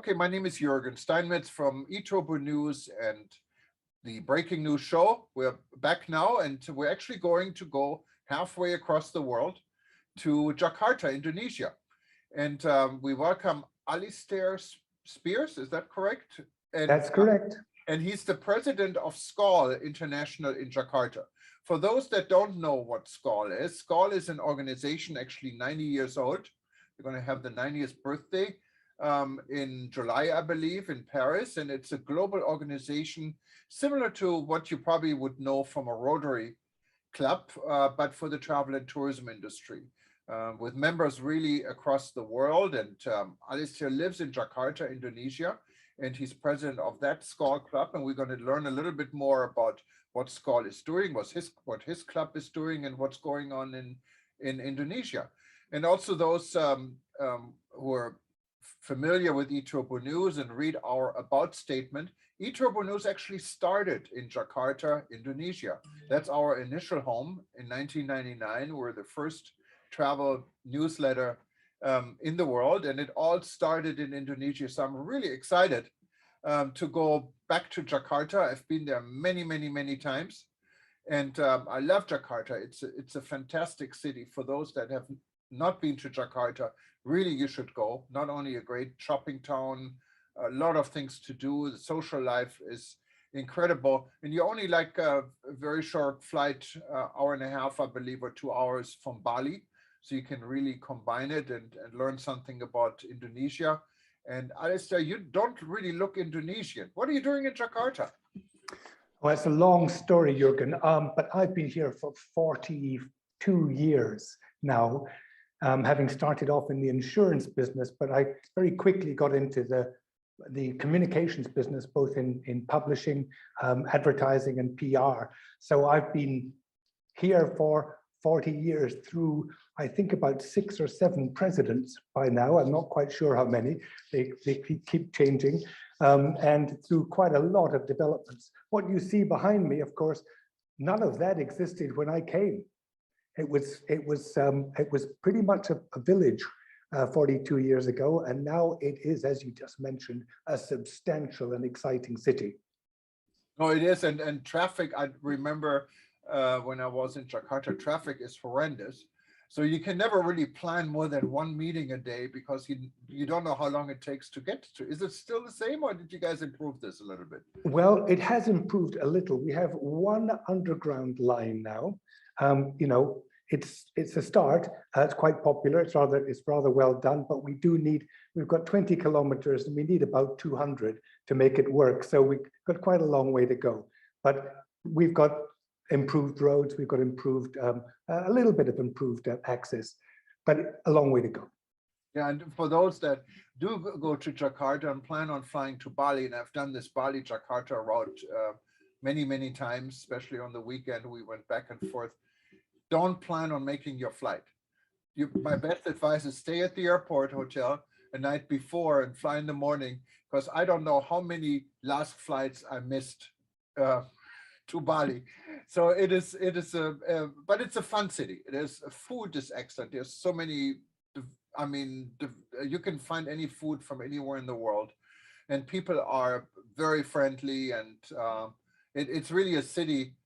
Okay, my name is Jürgen Steinmetz from eTurbo News and the Breaking News Show. We're back now, and we're actually going to go halfway across the world to Jakarta, Indonesia. And we welcome Alistair Speirs, is that correct? And, that's correct. And he's the president of SKAL International in Jakarta. For those that don't know what SKAL is an organization actually 90 years old. We're going to have the 90th birthday in July, I believe, in Paris. And it's a global organization similar to what you probably would know from a Rotary Club, but for the travel and tourism industry, with members really across the world. And Alistair lives in Jakarta, Indonesia, and he's president of that SKAL club. And we're going to learn a little bit more about what SKAL is doing, what his club is doing, and what's going on in Indonesia. And also those who are familiar with eTurbo News and read our about statement, eTurbo News actually started in Jakarta, Indonesia. That's our initial home in 1999. We're the first travel newsletter in the world, and it all started in Indonesia. So I'm really excited to go back to Jakarta. I've been there many, many, many times, and I love Jakarta. It's a fantastic city. For those that have not been to Jakarta, really you should go. Not only a great shopping town, a lot of things to do. The social life is incredible, and you only like a very short flight, hour and a half, I believe, or 2 hours from Bali. So you can really combine it and learn something about Indonesia. And Alistair, you don't really look Indonesian. What are you doing in Jakarta? Well, it's a long story, Jürgen, but I've been here for 42 years now, having started off in the insurance business, but I very quickly got into the communications business, both in publishing, advertising, and PR. So I've been here for 40 years through, I think, about 6 or 7 presidents by now. I'm not quite sure how many. They keep changing, and through quite a lot of developments. What you see behind me, of course, none of that existed when I came. It was pretty much a village 42 years ago, and now it is, as you just mentioned, a substantial and exciting city. Oh, it is, and traffic. I remember when I was in Jakarta, traffic is horrendous. So you can never really plan more than 1 meeting a day because you don't know how long it takes to get to. Is it still the same, or did you guys improve this a little bit? Well, it has improved a little. We have 1 underground line now. You know, it's a start. It's quite popular. It's rather well done, but we've got 20 kilometers and we need about 200 to make it work. So we've got quite a long way to go, but we've got improved roads. We've got improved, a little bit of improved access, but a long way to go. Yeah, and for those that do go to Jakarta and plan on flying to Bali, and I've done this Bali-Jakarta route many, many times, especially on the weekend, we went back and forth. Don't plan on making your flight. My best advice is stay at the airport hotel a night before and fly in the morning, because I don't know how many last flights I missed to Bali. So but it's a fun city. Food is excellent. There's so many, I mean, you can find any food from anywhere in the world, and people are very friendly, and it's really a city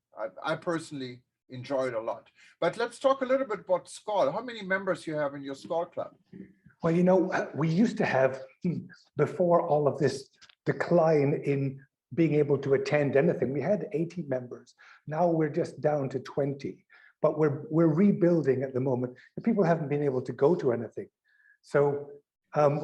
I personally enjoy it a lot. But let's talk a little bit about SKAL. How many members you have in your SKAL club? Well, you know, we used to have, before all of this decline in being able to attend anything, we had 80 members. Now we're just down to 20, but we're rebuilding at the moment. The people haven't been able to go to anything. So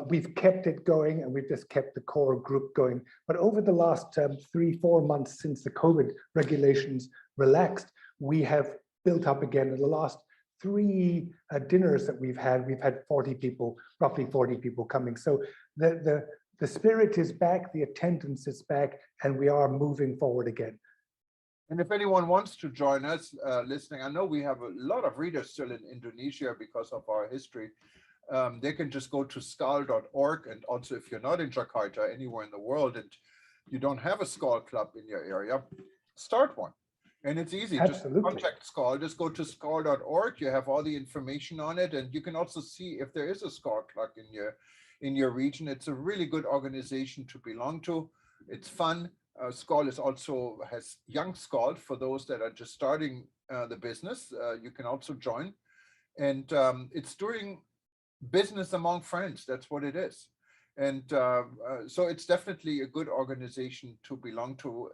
we've kept it going, and we've just kept the core group going. But over the last 3-4 months since the COVID regulations relaxed, we have built up again. In the last 3 dinners that we've had 40 people, roughly 40 people coming. So the spirit is back, the attendance is back, and we are moving forward again. And if anyone wants to join us listening, I know we have a lot of readers still in Indonesia because of our history. They can just go to skal.org, and also if you're not in Jakarta, anywhere in the world, and you don't have a SKAL club in your area, start one. And it's easy. Absolutely. Just contact SKAL. Just go to skal.org. You have all the information on it, and you can also see if there is a SKAL club in your region. It's a really good organization to belong to. It's fun. SKAL is also has young SKAL for those that are just starting the business. You can also join, and it's doing business among friends. That's what it is. And so it's definitely a good organization to belong to.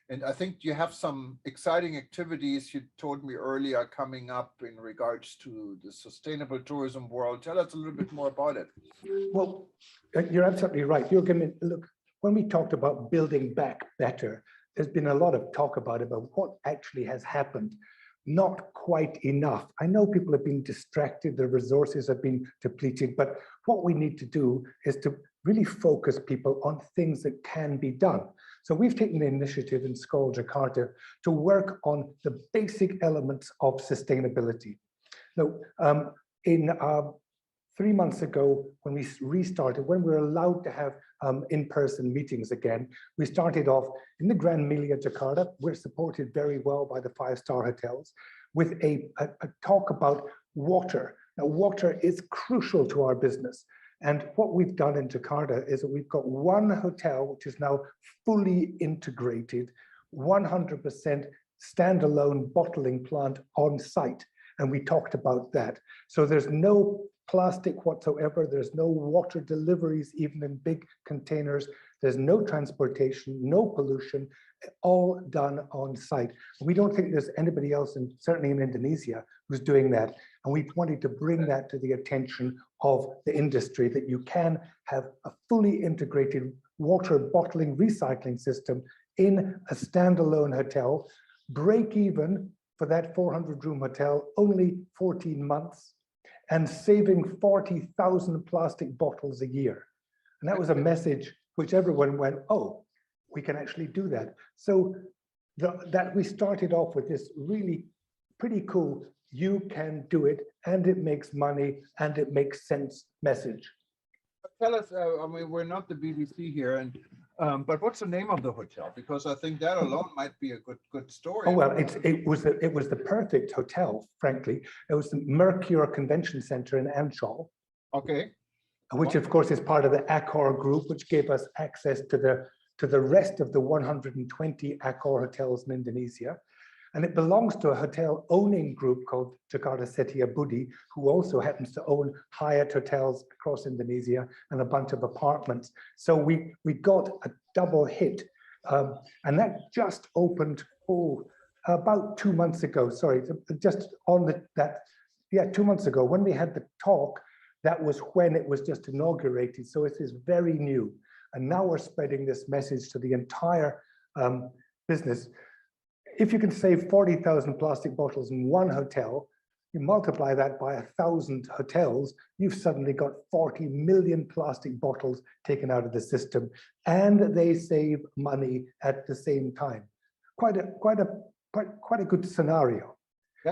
And I think you have some exciting activities you told me earlier coming up in regards to the sustainable tourism world. Tell us a little bit more about it. Well, you're absolutely right. Look, when we talked about building back better, there's been a lot of talk about what actually has happened. Not quite enough. I know people have been distracted, the resources have been depleted, but what we need to do is to really focus people on things that can be done. So we've taken the initiative in SKAL Jakarta to work on the basic elements of sustainability. Now, 3 months ago, when we restarted, when we were allowed to have in-person meetings again, we started off in the Grand Melia Jakarta. We're supported very well by the 5-star hotels with a talk about water. Now, water is crucial to our business. And what we've done in Jakarta is that we've got one hotel, which is now fully integrated, 100% standalone bottling plant on site. And we talked about that. So there's no plastic whatsoever. There's no water deliveries, even in big containers. There's no transportation, no pollution, all done on site. We don't think there's anybody else, certainly in Indonesia, who's doing that. And we wanted to bring that to the attention of the industry, that you can have a fully integrated water bottling recycling system in a standalone hotel, break even for that 400-room hotel, only 14 months, and saving 40,000 plastic bottles a year. And that was a message which everyone went, oh, we can actually do that. So that we started off with this really pretty cool, you can do it, and it makes money, and it makes sense message. Tell us, I mean, we're not the BBC here, but what's the name of the hotel? Because I think that alone might be a good story. Oh, well, it was the perfect hotel, frankly. It was the Mercure Convention Center in Ancol. Okay. Which of course is part of the Accor group, which gave us access to the rest of the 120 Accor hotels in Indonesia. And it belongs to a hotel owning group called Jakarta Setiabudi, who also happens to own Hyatt hotels across Indonesia and a bunch of apartments. So we got a double hit. And that just opened, about 2 months ago, sorry, just on 2 months ago, when we had the talk, that was when it was just inaugurated. So it is very new. And now we're spreading this message to the entire business. If you can save 40,000 plastic bottles in one hotel, you multiply that by 1,000 hotels, you've suddenly got 40 million plastic bottles taken out of the system, and they save money at the same time. Quite a good scenario.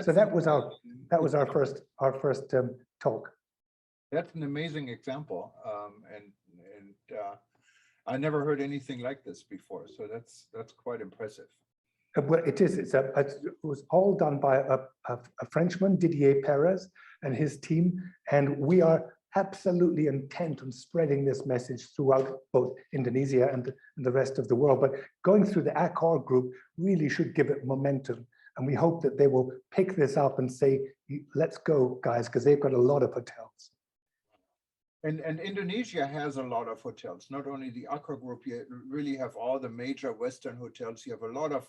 So that was our first talk. That's an amazing example, and I never heard anything like this before. So that's quite impressive. Well, it is. It was all done by a Frenchman, Didier Perez, and his team. And we are absolutely intent on spreading this message throughout both Indonesia and the rest of the world. But going through the Accor group really should give it momentum. And we hope that they will pick this up and say, let's go, guys, because they've got a lot of hotels. And Indonesia has a lot of hotels, not only the Accor group, you really have all the major Western hotels. You have a lot of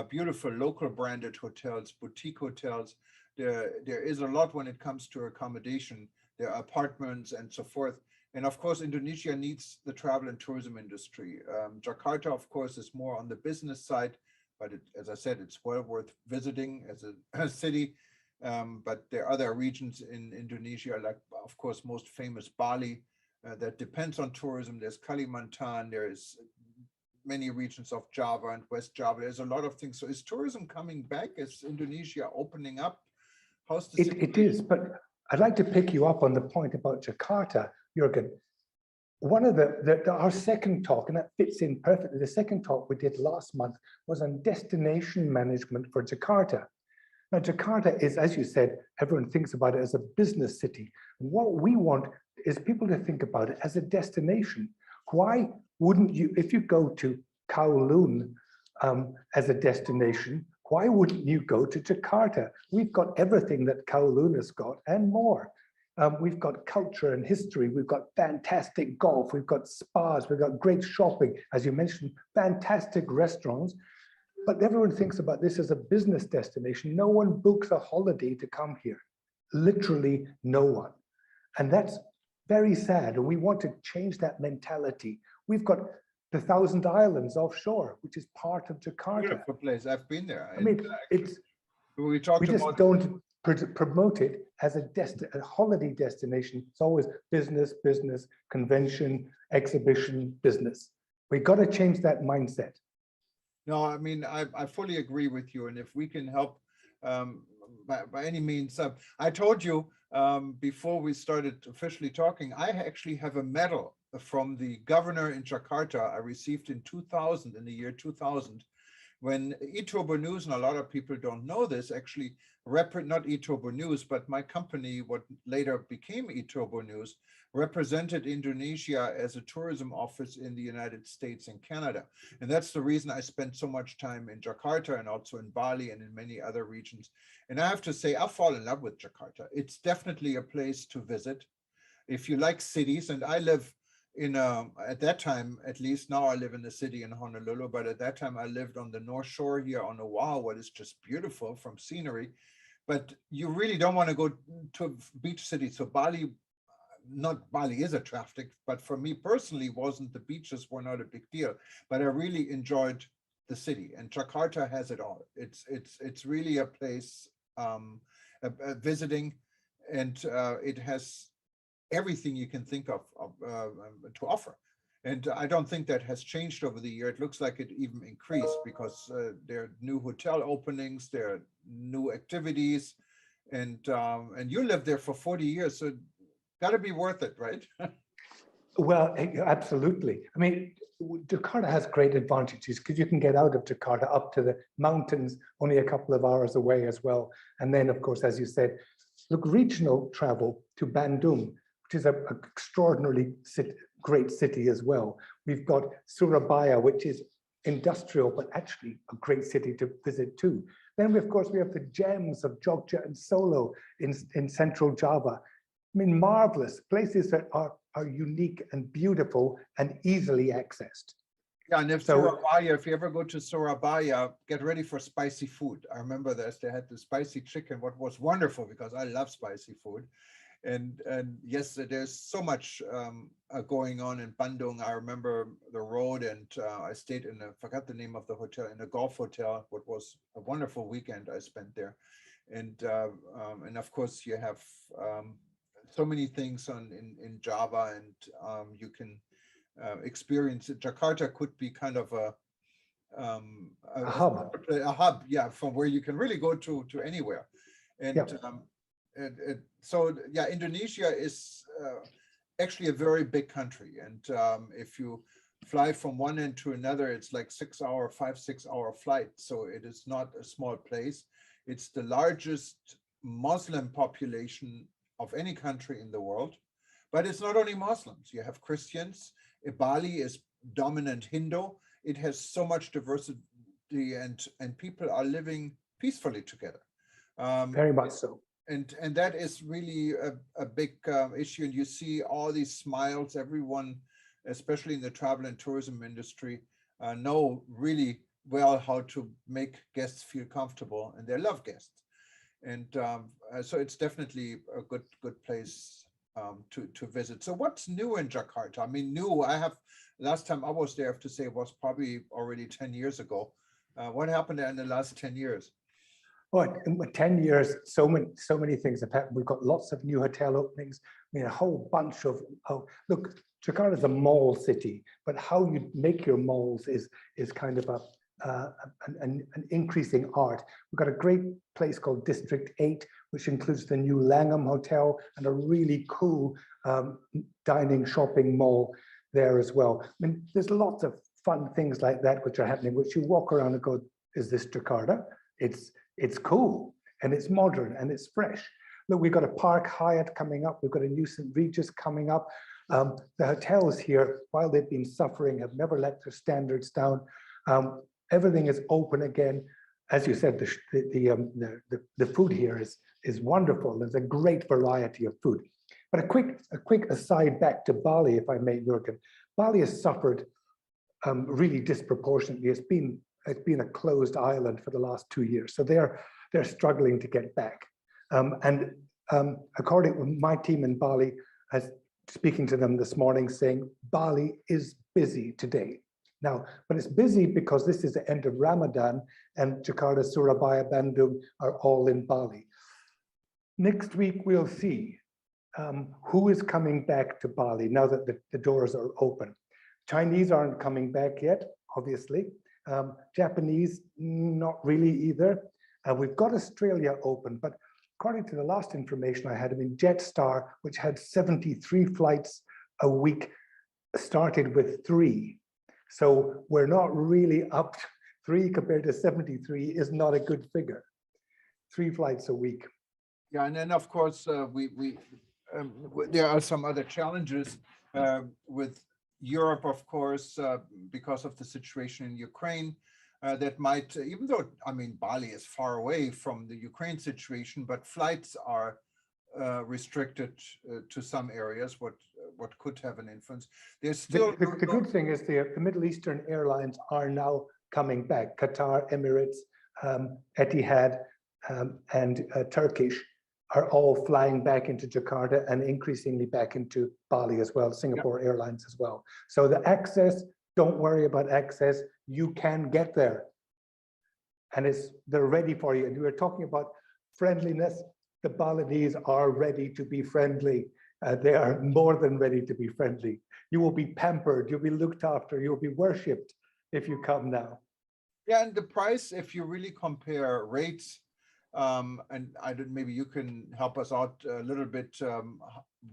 beautiful local branded hotels, boutique hotels. There is a lot when it comes to accommodation. There are apartments and so forth. And of course, Indonesia needs the travel and tourism industry. Jakarta, of course, is more on the business side, but as I said, it's well worth visiting as a city. But there are other regions in Indonesia, like, of course, most famous Bali, that depends on tourism. There's Kalimantan, there is many regions of Java and West Java. There's a lot of things. So is tourism coming back? Is Indonesia opening up? How's the situation? It is, but I'd like to pick you up on the point about Jakarta, Jürgen. One of our second talk, and that fits in perfectly, the second talk we did last month was on destination management for Jakarta. Now, Jakarta is, as you said, everyone thinks about it as a business city. What we want is people to think about it as a destination. Why wouldn't you, if you go to Kowloon as a destination, why wouldn't you go to Jakarta? We've got everything that Kowloon has got and more. We've got culture and history. We've got fantastic golf. We've got spas. We've got great shopping. As you mentioned, fantastic restaurants. But everyone thinks about this as a business destination. No one books a holiday to come here. Literally no one. And that's very sad. And we want to change that mentality. We've got the Thousand Islands offshore, which is part of Jakarta. Beautiful place. I've been there. I mean, we just don't promote it as a holiday destination. It's always business, business, convention, exhibition, business. We got to change that mindset. No, I mean, I fully agree with you. And if we can help by any means, I told you before we started officially talking, I actually have a medal from the governor in Jakarta I received in 2000, in the year 2000, when eTurbo News, and a lot of people don't know this, actually, not eTurbo News, but my company, what later became eTurbo News, represented Indonesia as a tourism office in the United States and Canada. And that's the reason I spent so much time in Jakarta and also in Bali and in many other regions. And I have to say, I fall in love with Jakarta. It's definitely a place to visit. If you like cities, and I live in at that time, at least now I live in the city in Honolulu, but at that time I lived on the North Shore here on Oahu, what is just beautiful from scenery. But you really don't want to go to a beach city. So Bali is attractive, but for me personally, the beaches were not a big deal. But I really enjoyed the city, and Jakarta has it all. It's really a place visiting, and it has everything you can think of to offer. And I don't think that has changed over the year. It looks like it even increased because there are new hotel openings, there are new activities, and you lived there for 40 years, so got to be worth it, right? Well, absolutely. I mean, Jakarta has great advantages because you can get out of Jakarta up to the mountains only a couple of hours away as well. And then, of course, as you said, look, regional travel to Bandung, which is an extraordinarily great city as well. We've got Surabaya, which is industrial, but actually a great city to visit too. Then, of course, we have the gems of Jogja and Solo in central Java. I mean, marvelous places that are unique and beautiful and easily accessed. Yeah, and Surabaya, if you ever go to Surabaya, get ready for spicy food. I remember this, they had the spicy chicken, what was wonderful because I love spicy food. And yes, there's so much going on in Bandung. I remember the road, and I stayed I forgot the name of the hotel, in a golf hotel, what was a wonderful weekend I spent there. And of course you have so many things in Java, and you can experience it. Jakarta could be kind of a hub, yeah, from where you can really go to anywhere. And yeah. So yeah, Indonesia is actually a very big country, and if you fly from one end to another, it's like 6 hour flight. So it is not a small place. It's the largest Muslim population of any country in the world, but it's not only Muslims. You have Christians. Bali is dominant Hindu. It has so much diversity, and people are living peacefully together. Very much so. And that is really a big issue. And you see all these smiles. Everyone, especially in the travel and tourism industry, know really well how to make guests feel comfortable, and they love guests. And so it's definitely a good place to visit. So what's new in Jakarta? I mean, last time I was there, I have to say, was probably already 10 years ago. What happened there in the last 10 years? Well, in 10 years, so many things have happened. We've got lots of new hotel openings. I mean, a whole bunch of, look, Jakarta is a mall city, but how you make your malls is kind of an increasing art. We've got a great place called District 8, which includes the new Langham Hotel and a really cool dining shopping mall there as well. I mean, there's lots of fun things like that which are happening, which you walk around and go, is this Jakarta? It's cool, and it's modern, and it's fresh. look, we've got a Park Hyatt coming up. We've got a new St. Regis coming up. The hotels here, while they've been suffering, have never let their standards down. Everything is open again. As you said, the food here is wonderful. There's a great variety of food. But a quick aside back to Bali, if I may, Jürgen. Bali has suffered really disproportionately. It's been a closed island for the last 2 years, so they're struggling to get back. According to my team in Bali, speaking to them this morning, saying Bali is busy today. Now, but it's busy because this is the end of Ramadan, and Jakarta, Surabaya, Bandung are all in Bali. Next week, we'll see who is coming back to Bali now that the doors are open. Chinese aren't coming back yet, obviously. Japanese, not really either. We've got Australia open, but according to the last information I had, I mean, Jetstar, which had 73 flights a week, started with 3. So we're not really up. 3 compared to 73 is not a good figure. 3 flights a week. Yeah, and then of course there are some other challenges with Europe, of course, because of the situation in Ukraine. That might, even though, I mean, Bali is far away from the Ukraine situation, but flights are restricted to some areas, what could have an influence. There's still the good thing is the Middle Eastern airlines are now coming back. Qatar, Emirates, Etihad, and Turkish are all flying back into Jakarta and increasingly back into Bali as well, Singapore Airlines as well. So the access, don't worry about access, you can get there. And they're ready for you. And we were talking about friendliness. The Balinese are ready to be friendly. They are more than ready to be friendly. You will be pampered, you'll be looked after, you'll be worshipped if you come now. Yeah, and the price, if you really compare rates, and maybe you can help us out a little bit,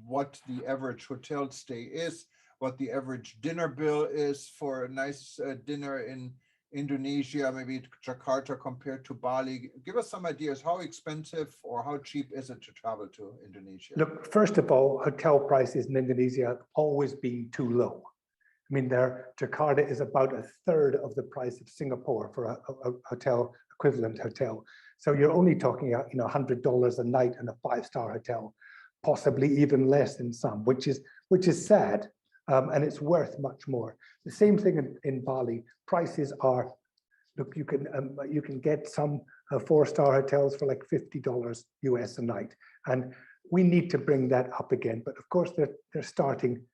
what the average hotel stay is, what the average dinner bill is for a nice dinner in Indonesia, maybe Jakarta compared to Bali. Give us some ideas. How expensive or how cheap is it to travel to Indonesia? Look, first of all, hotel prices in Indonesia have always been too low. I mean, Jakarta is about 1/3 of the price of Singapore for a hotel, equivalent hotel. So you're only talking about, $100 a night in a 5-star hotel, possibly even less in some, which is sad. And it's worth much more. The same thing in Bali. Prices are, look, you can get some 4-star hotels for like $50 US a night, and we need to bring that up again. But of course, they're starting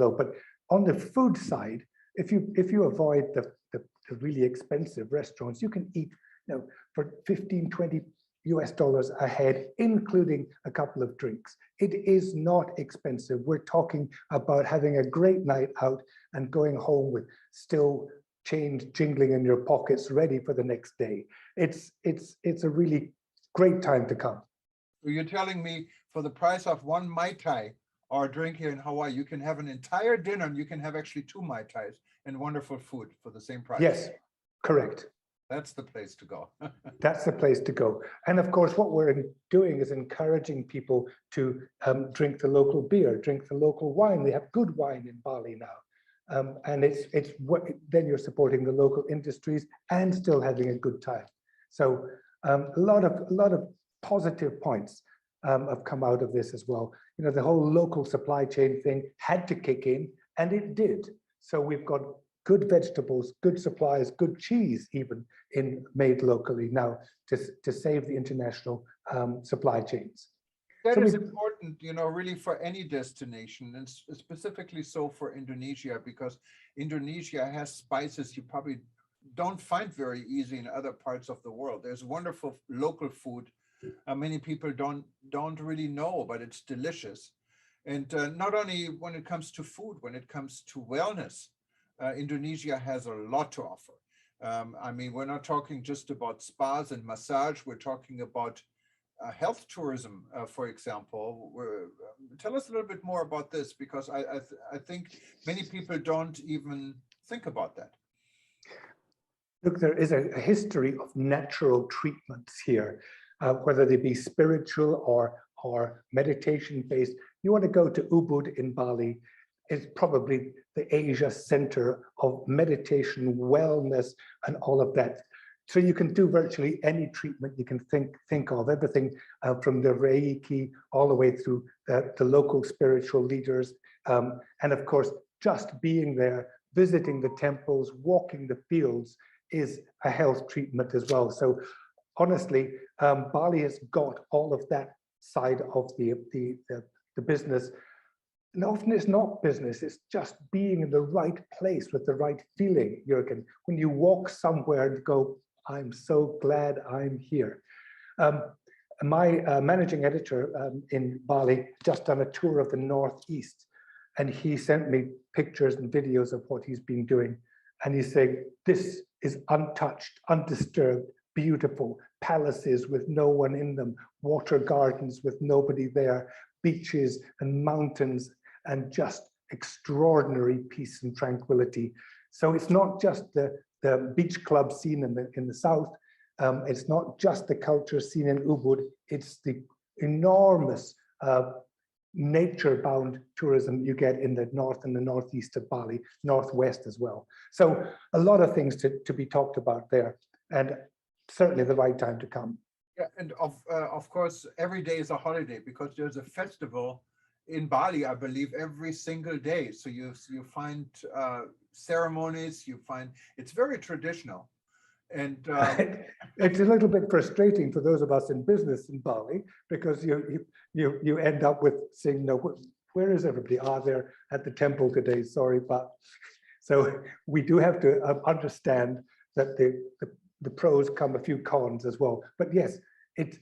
low. But on the food side, if you avoid the really expensive restaurants, you can eat for $15-20 US a head, including a couple of drinks. It is not expensive. We're talking about having a great night out and going home with still change jingling in your pockets, ready for the next day. It's a really great time to come. You're telling me for the price of 1 Mai Tai or a drink here in Hawaii, you can have an entire dinner and you can have actually 2 Mai Tais and wonderful food for the same price. Yes, correct. That's the place to go. That's the place to go. And of course, what we're doing is encouraging people to drink the local beer, drink the local wine. They have good wine in Bali now. And then you're supporting the local industries and still having a good time. So a lot of positive points have come out of this as well. The whole local supply chain thing had to kick in, and it did. So we've got good vegetables, good supplies, good cheese even made locally now to save the international supply chains. That is important, really for any destination, and specifically so for Indonesia, because Indonesia has spices you probably don't find very easy in other parts of the world. There's wonderful local food. Many people don't really know, but it's delicious. And not only when it comes to food, when it comes to wellness, Indonesia has a lot to offer. I mean, we're not talking just about spas and massage. We're talking about health tourism, for example. Tell us a little bit more about this, because I think many people don't even think about that. Look, there is a history of natural treatments here. whether they be spiritual or meditation based. You want to go to Ubud in Bali. It's probably the Asia center of meditation, wellness, and all of that. So you can do virtually any treatment you can think of, everything from the Reiki all the way through the local spiritual leaders. And of course, just being there, visiting the temples, walking the fields is a health treatment as well. So honestly, Bali has got all of that side of the business. And often it's not business, it's just being in the right place with the right feeling, Jürgen. When you walk somewhere and go, I'm so glad I'm here. My managing editor in Bali just done a tour of the Northeast, and he sent me pictures and videos of what he's been doing. And he's saying, this is untouched, undisturbed, beautiful, palaces with no one in them, water gardens with nobody there, beaches and mountains, and just extraordinary peace and tranquility. So it's not just the beach club scene in the south. It's not just the culture scene in Ubud. It's the enormous nature-bound tourism you get in the north and the northeast of Bali, northwest as well. So a lot of things to be talked about there, and certainly the right time to come. Yeah, and of course, every day is a holiday because there's a festival in Bali, I believe, every single day. So you find ceremonies, you find it's very traditional. And it's a little bit frustrating for those of us in business in Bali, because you end up with saying, no, where is everybody? They're at the temple today, sorry, but so we do have to understand that the pros come a few cons as well. But yes, and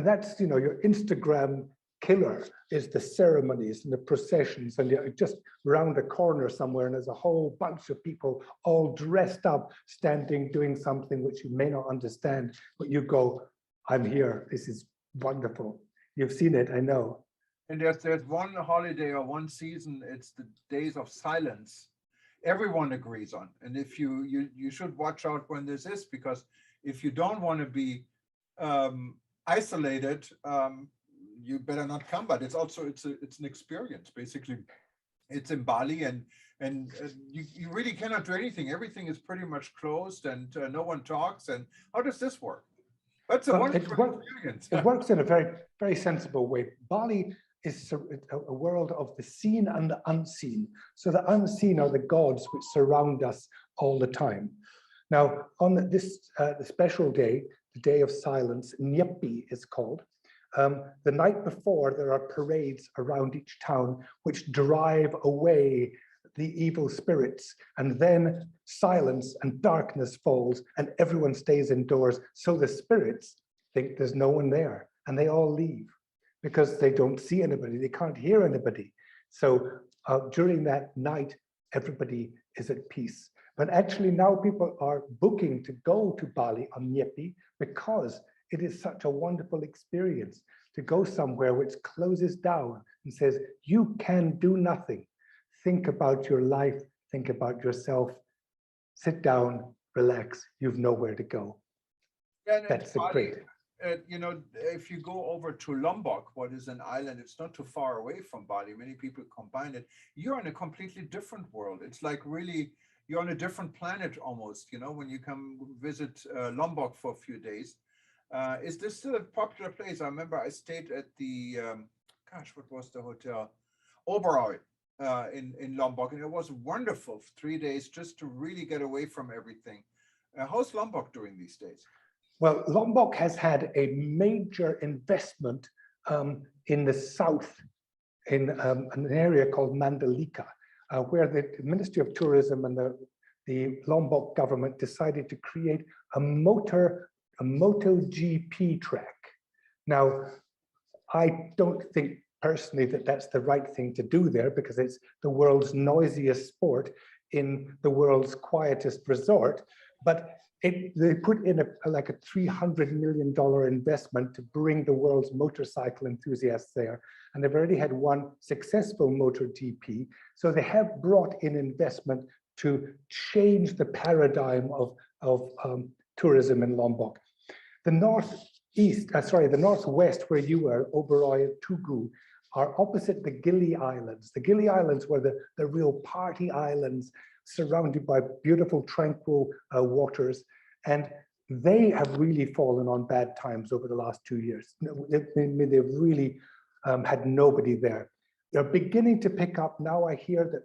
that's, your Instagram killer is the ceremonies and the processions, and you're just round a corner somewhere and there's a whole bunch of people all dressed up, standing, doing something which you may not understand, but you go, I'm here, this is wonderful. You've seen it, I know. And there's one holiday or one season, it's the days of silence. Everyone agrees on. And if you should watch out when this is, because if you don't want to be isolated, you better not come. But it's also it's an experience. Basically, it's in Bali, and you really cannot do anything. Everything is pretty much closed, and no one talks. And how does this work? That's a wonderful experience. It works in a very, very sensible way. Bali is a world of the seen and the unseen. So the unseen are the gods which surround us all the time. Now, on this the special day, the day of silence, Nyepi is called. The night before, there are parades around each town which drive away the evil spirits, and then silence and darkness falls and everyone stays indoors. So the spirits think there's no one there and they all leave because they don't see anybody, they can't hear anybody. So during that night, everybody is at peace. But actually now people are booking to go to Bali on Nyepi because it is such a wonderful experience to go somewhere which closes down and says, you can do nothing. Think about your life, think about yourself, sit down, relax, you've nowhere to go. And that's Bali, great. If you go over to Lombok, what is an island, it's not too far away from Bali. Many people combine it. You're in a completely different world. It's like really, you're on a different planet almost, when you come visit Lombok for a few days. Is this still a popular place? I remember I stayed at the, what was the hotel? Oberoi in Lombok, and it was wonderful. 3 days just to really get away from everything. How's Lombok doing these days? Well, Lombok has had a major investment in the south, in an area called Mandalika, where the Ministry of Tourism and the Lombok government decided to create a MotoGP track. Now, I don't think personally that that's the right thing to do there, because it's the world's noisiest sport in the world's quietest resort, but they put in like a $300 million investment to bring the world's motorcycle enthusiasts there. And they've already had one successful MotoGP. So they have brought in investment to change the paradigm of tourism in Lombok. The north the northwest where you were, Oberoi and Tugu, are opposite the Gili Islands. The Gili Islands were the real party islands surrounded by beautiful, tranquil waters. And they have really fallen on bad times over the last 2 years. They've really had nobody there. They're beginning to pick up. Now I hear that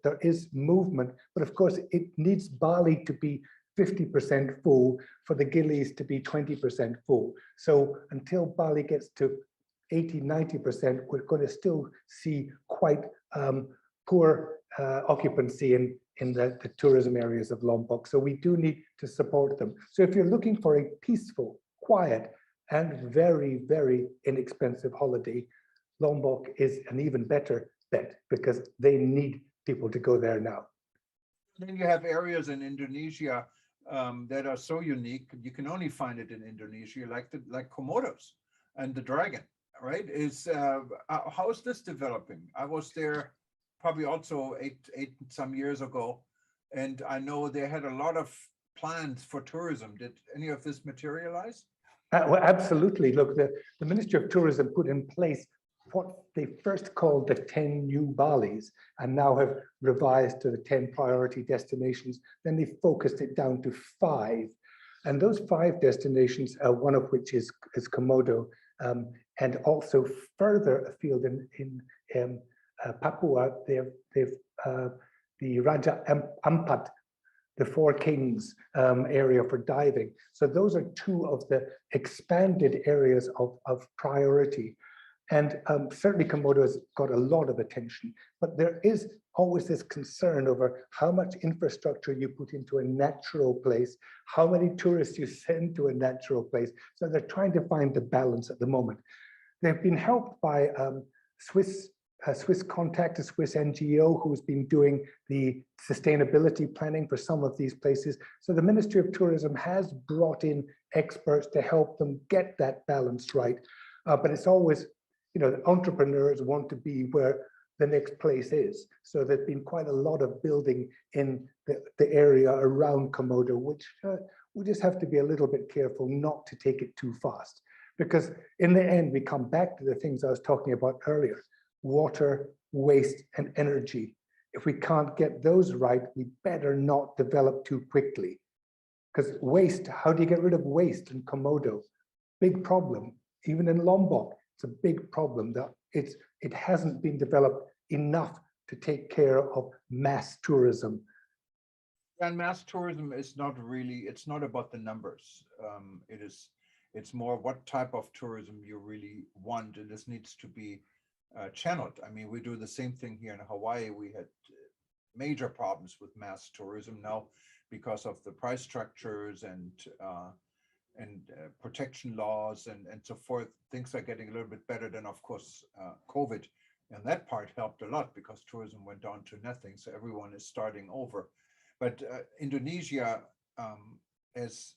there is movement, but of course it needs Bali to be 50% full for the Gillies to be 20% full. So until Bali gets to 80, 90%, we're going to still see quite poor occupancy in the tourism areas of Lombok. So we do need to support them. So if you're looking for a peaceful, quiet, and very, very inexpensive holiday, Lombok is an even better bet because they need people to go there now. Then you have areas in Indonesia that are so unique, you can only find it in Indonesia, like Komodos and the dragon, right? How is this developing? I was there probably also eight some years ago, and I know they had a lot of plans for tourism. Did any of this materialize? Well, absolutely. Look, the Ministry of Tourism put in place what they first called the 10 new Balis and now have revised to the 10 priority destinations. Then they focused it down to 5. And those 5 destinations, one of which is Komodo, and also further afield in Papua, they've the Raja Ampat, the Four Kings area for diving. So those are 2 of the expanded areas of priority. And certainly Komodo has got a lot of attention, but there is always this concern over how much infrastructure you put into a natural place, how many tourists you send to a natural place. So they're trying to find the balance at the moment. They've been helped by Swiss Contact, a Swiss NGO who's been doing the sustainability planning for some of these places. So the Ministry of Tourism has brought in experts to help them get that balance right. But it's always, the entrepreneurs want to be where the next place is. So there's been quite a lot of building in the area around Komodo, which we just have to be a little bit careful not to take it too fast. Because in the end, we come back to the things I was talking about earlier: water, waste, and energy. If we can't get those right, we better not develop too quickly. Because waste, how do you get rid of waste in Komodo? Big problem. Even in Lombok, it's a big problem that it hasn't been developed enough to take care of mass tourism. And mass tourism is not really, it's not about the numbers. It's more what type of tourism you really want, and this needs to be channeled. I mean, we do the same thing here in Hawaii. We had major problems with mass tourism now because of the price structures and protection laws and so forth. Things are getting a little bit better. Then, of course, COVID and that part helped a lot because tourism went down to nothing. So everyone is starting over. But Indonesia, as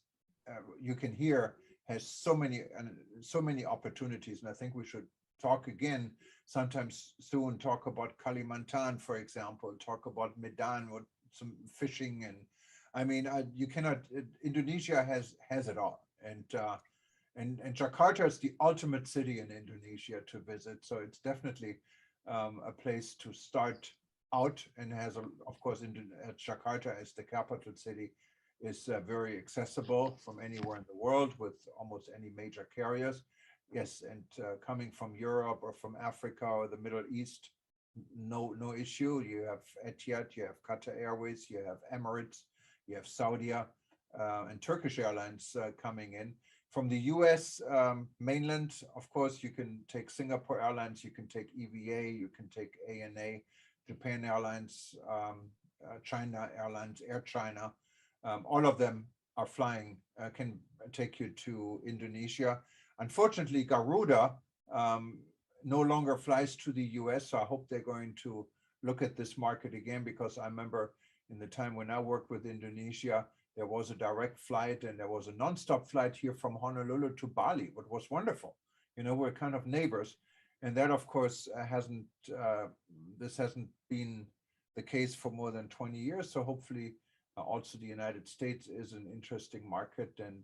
you can hear, has so many opportunities, and I think we should talk again sometimes soon. Talk about Kalimantan, for example. Talk about Medan with some fishing, and I mean, you cannot. Indonesia has it all, and Jakarta is the ultimate city in Indonesia to visit. So it's definitely a place to start out, and has of course Jakarta as the capital city is very accessible from anywhere in the world with almost any major carriers. Yes, and coming from Europe or from Africa or the Middle East, no issue. You have Etihad, you have Qatar Airways, you have Emirates, you have Saudia and Turkish Airlines coming in. From the US mainland, of course, you can take Singapore Airlines, you can take EVA, you can take ANA, Japan Airlines, China Airlines, Air China. All of them are flying, can take you to Indonesia. Unfortunately, Garuda no longer flies to the US, so I hope they're going to look at this market again, because I remember in the time when I worked with Indonesia, there was a direct flight and there was a nonstop flight here from Honolulu to Bali, what was wonderful. We're kind of neighbors. And that, of course, this hasn't been the case for more than 20 years. So hopefully also the United States is an interesting market, and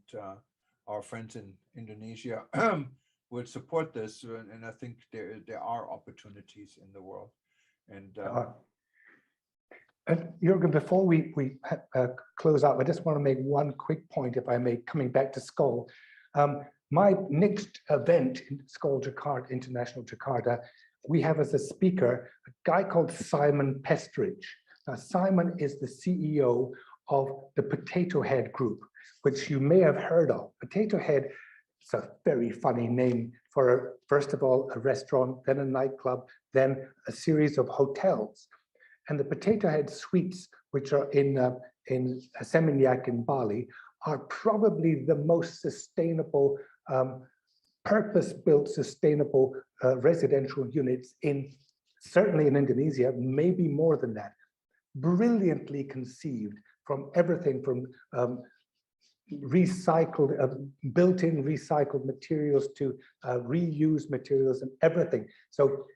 our friends in Indonesia will support this. And I think there are opportunities in the world. And Jürgen, before we close out, I just want to make one quick point, if I may, coming back to SKAL. My next event in SKAL Jakarta, International Jakarta, we have as a speaker a guy called Simon Pestridge. Now, Simon is the CEO of the Potato Head Group, which you may have heard of. Potato Head, it's a very funny name for, first of all, a restaurant, then a nightclub, then a series of hotels. And the Potato Head suites, which are in Seminyak in Bali, are probably the most sustainable, purpose-built sustainable residential units certainly in Indonesia, maybe more than that. Brilliantly conceived from everything from recycled, built-in recycled materials to reused materials and everything. So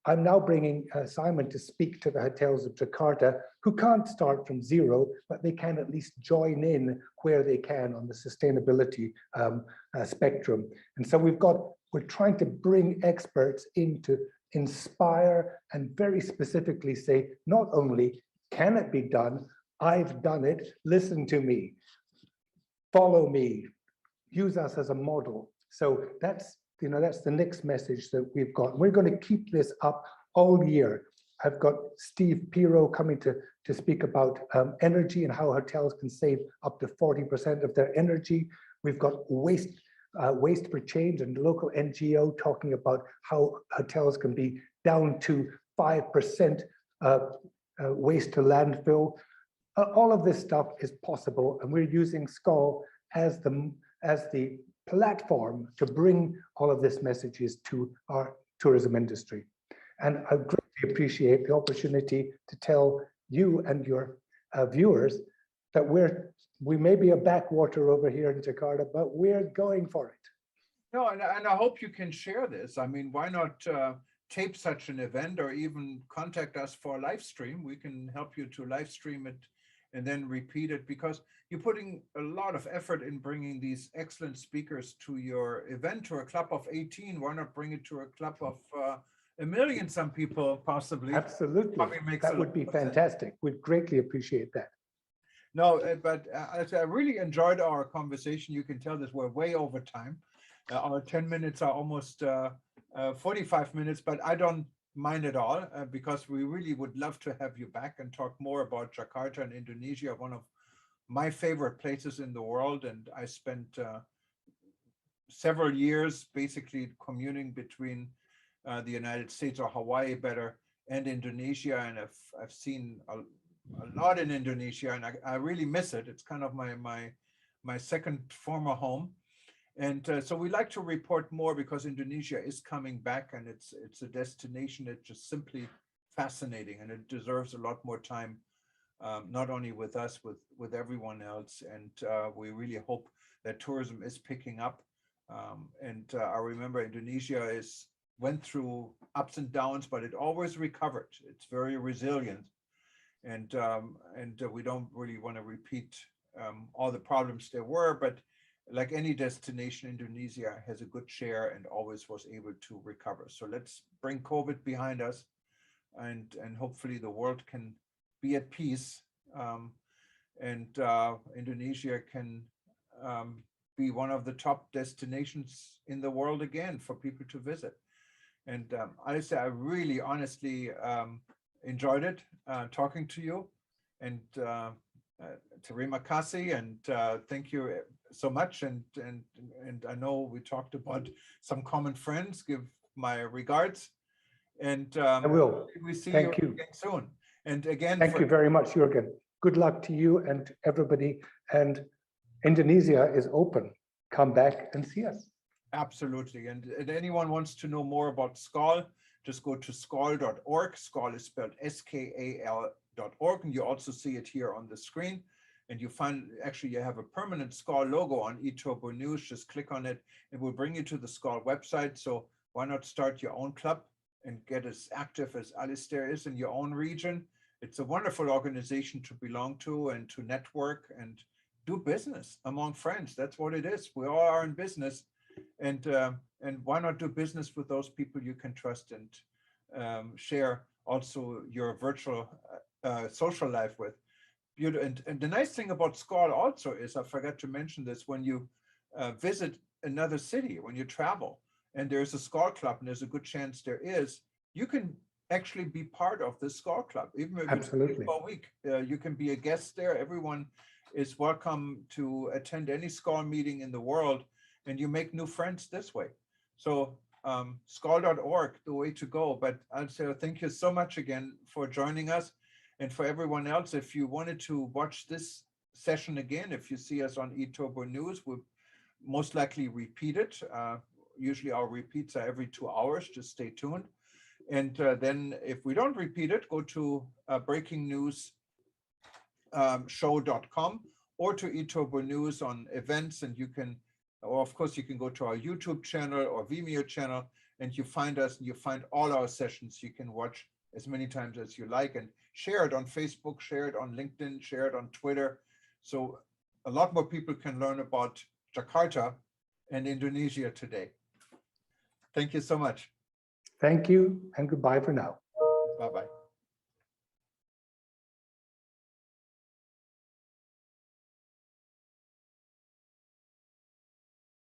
I'm now bringing Simon to speak to the hotels of Jakarta, who can't start from zero, but they can at least join in where they can on the sustainability spectrum. And so we're trying to bring experts in to inspire and very specifically say, not only can it be done, I've done it, listen to me, follow me, use us as a model. So that's the next message that we've got. We're going to keep this up all year. I've got Steve Piro coming to speak about energy and how hotels can save up to 40% of their energy. We've got Waste for Change and local NGO talking about how hotels can be down to 5% waste to landfill. All of this stuff is possible, and we're using SKAL as the platform to bring all of these messages to our tourism industry. And I greatly appreciate the opportunity to tell you and your viewers that we may be a backwater over here in Jakarta, but we're going for it. No, and I hope you can share this. I mean, why not tape such an event or even contact us for a live stream? We can help you to live stream it and then repeat it, because you're putting a lot of effort in bringing these excellent speakers to your event, to a club of 18. Why not bring it to a club of 1 million, some people possibly? Absolutely, that would be fantastic. We'd greatly appreciate that. No, but I really enjoyed our conversation. You can tell that we're way over time. Our 10 minutes are almost 45 minutes, but I don't mind at all, because we really would love to have you back and talk more about Jakarta and Indonesia, one of my favorite places in the world. And I spent several years basically commuting between the United States, or Hawaii better, and Indonesia, and I've seen a lot in Indonesia, and I really miss it. It's kind of my second former home. And so we like to report more, because Indonesia is coming back, and it's a destination that's just simply fascinating, and it deserves a lot more time, not only with us, with everyone else. And we really hope that tourism is picking up. And I remember Indonesia went through ups and downs, but it always recovered. It's very resilient. And we don't really want to repeat all the problems there were, but like any destination, Indonesia has a good share and always was able to recover. So let's bring COVID behind us, and hopefully the world can be at peace, and Indonesia can be one of the top destinations in the world again for people to visit. And Alistair, I really honestly enjoyed it talking to you, and terima kasih, and thank you so much. And I know we talked about some common friends. Give my regards, and I will. We see Thank you again soon. And again, thank you very much, Jürgen. Good luck to you and everybody. And Indonesia is open. Come back and see us. Absolutely. And anyone wants to know more about SKAL, just go to skal.org. SKAL is spelled SKAL.org, and you also see it here on the screen. And you find, actually, you have a permanent SKAL logo on eTurbo News. Just click on it. It will bring you to the SKAL website. So why not start your own club and get as active as Alistair is in your own region? It's a wonderful organization to belong to and to network and do business among friends. That's what it is. We all are in business, and why not do business with those people you can trust and share also your virtual social life with. And the nice thing about SKAL also is, I forgot to mention this, when you visit another city, when you travel, and there's a SKAL club, and there's a good chance there is, you can actually be part of the SKAL club, even if Absolutely. it's for a week. You can be a guest there. Everyone is welcome to attend any SKAL meeting in the world, and you make new friends this way. So skal.org, the way to go. But Alistair, thank you so much again for joining us. And for everyone else, if you wanted to watch this session again, if you see us on eTurbo News, we'll most likely repeat it. Usually our repeats are every 2 hours, just stay tuned. And then if we don't repeat it, go to breakingnewsshow.com or to eTurbo News on events, and you can, or of course, you can go to our YouTube channel or Vimeo channel, and you find us and you find all our sessions. You can watch as many times as you like, and share it on Facebook, share it on LinkedIn, share it on Twitter. So a lot more people can learn about Jakarta and Indonesia today. Thank you so much. Thank you, and goodbye for now. Bye-bye.